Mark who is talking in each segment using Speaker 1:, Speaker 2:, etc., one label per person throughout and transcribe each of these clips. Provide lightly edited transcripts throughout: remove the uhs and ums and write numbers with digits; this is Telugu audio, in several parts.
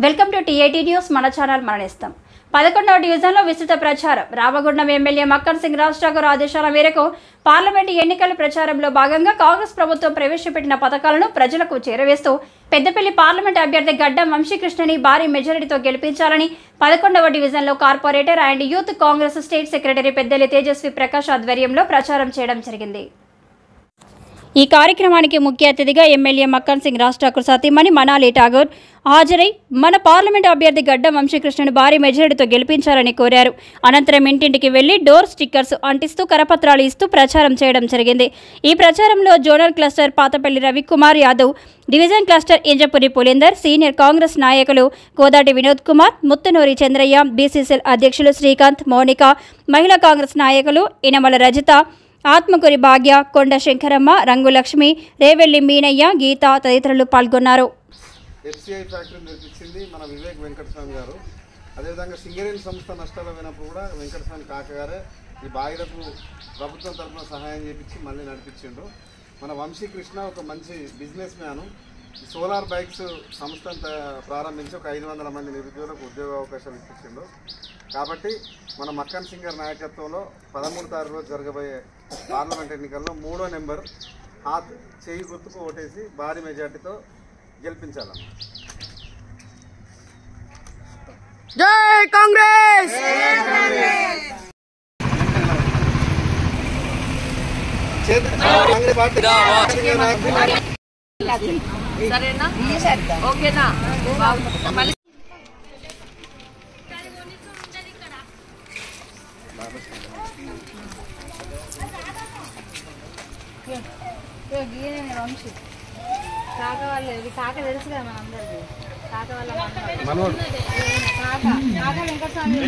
Speaker 1: Welcome to TAT news. మన ఛానల్ మననేస్తాం. 11వ డివిజన్లో విస్తృత ప్రచారం. రామగుండం ఎమ్మెల్యే మక్కన్ సింగ్ రాజ్ ఠాకూర్ ఆదేశాల మేరకు పార్లమెంటు ఎన్నికల ప్రచారంలో భాగంగా కాంగ్రెస్ ప్రభుత్వం ప్రవేశపెట్టిన పథకాలను ప్రజలకు చేరవేస్తూ పెద్దపల్లి పార్లమెంటు అభ్యర్థి గడ్డం వంశీకృష్ణని భారీ మెజారిటీతో గెలిపించాలని 11వ డివిజన్లో corporator and youth Congress state secretary పెద్దలి తేజస్వి ప్రకాష్ ఆధ్వర్యంలో ప్రచారం చేయడం జరిగింది. ఈ కార్యక్రమానికి ముఖ్య అతిథిగా ఎమ్మెల్యే మక్కన్ సింగ్ రాజ్ ఠాకూర్ సతీమణి మనాలి ఠాగూర్ హాజరై మన పార్లమెంటు అభ్యర్థి గడ్డం వంశీకృష్ణను భారీ మెజారిటీతో గెలిపించాలని కోరారు. అనంతరం ఇంటింటికి వెళ్లి డోర్ స్టిక్కర్స్ అంటిస్తూ కరపత్రాలు ఇస్తూ ప్రచారం చేయడం జరిగింది. ఈ ప్రచారంలో zonal cluster Patapalli Ravikumar Yadav, division cluster Injapuri Pulinder, senior Congress నాయకులు కోదాటి వినోద్ కుమార్, ముత్తనూరి చంద్రయ్య, బీసీసీఎల్ అధ్యక్షులు శ్రీకాంత్, మౌనిక, మహిళా కాంగ్రెస్ నాయకులు ఇనమల రజిత, ఆత్మకూరి భాగ్య, కొండ శంకరమ్మ, రంగు లక్ష్మి, రేవెల్లి మీనయ్య, గీత తదితరులు పాల్గొన్నారు.
Speaker 2: ఎఫ్సిఐ ఫ్యాక్టరీ నిర్మించింది మన వివేక్ వెంకటస్వామి గారు. అదేవిధంగా సింగరేణి సంస్థ నష్టాలు అయినప్పుడు కూడా వెంకటస్వామి కాక గారే ఈ బాధితులకు ప్రభుత్వం తరఫున సహాయం చేయించి మళ్ళీ నడిపించిండు. మన వంశీకృష్ణ ఒక మంచి బిజినెస్ మ్యాను. సోలార్ బైక్స్ సంస్థను ప్రారంభించి ఒక 500 మంది నిరుద్యోగులకు ఉద్యోగ అవకాశాలు ఇప్పించిండు. కాబట్టి మన మక్కన్ సింగ్ గారి నాయకత్వంలో 13వ తారీఖు రోజు జరగబోయే పార్లమెంట్ ఎన్నికల్లో 3వ నెంబర్ హాత్ చేయి గుర్తుకు ఓటేసి భారీ మెజార్టీతో గెలిపించాలన్న.
Speaker 3: జై కాంగ్రెస్.
Speaker 4: సరేనా? ఓకేనా?
Speaker 5: వంశీ కాక వాళ్ళు కాక తెలుసు కదా మనందరికీ. కాక వాళ్ళ కాక వెంకటస్వామి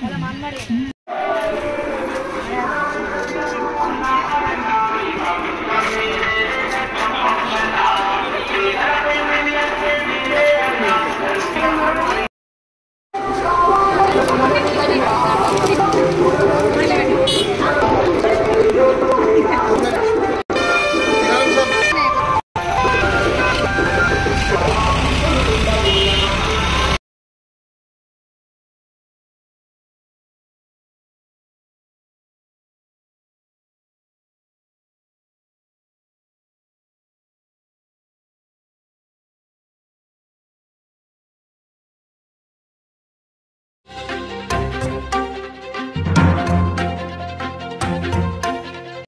Speaker 5: వాళ్ళ మనవాడు.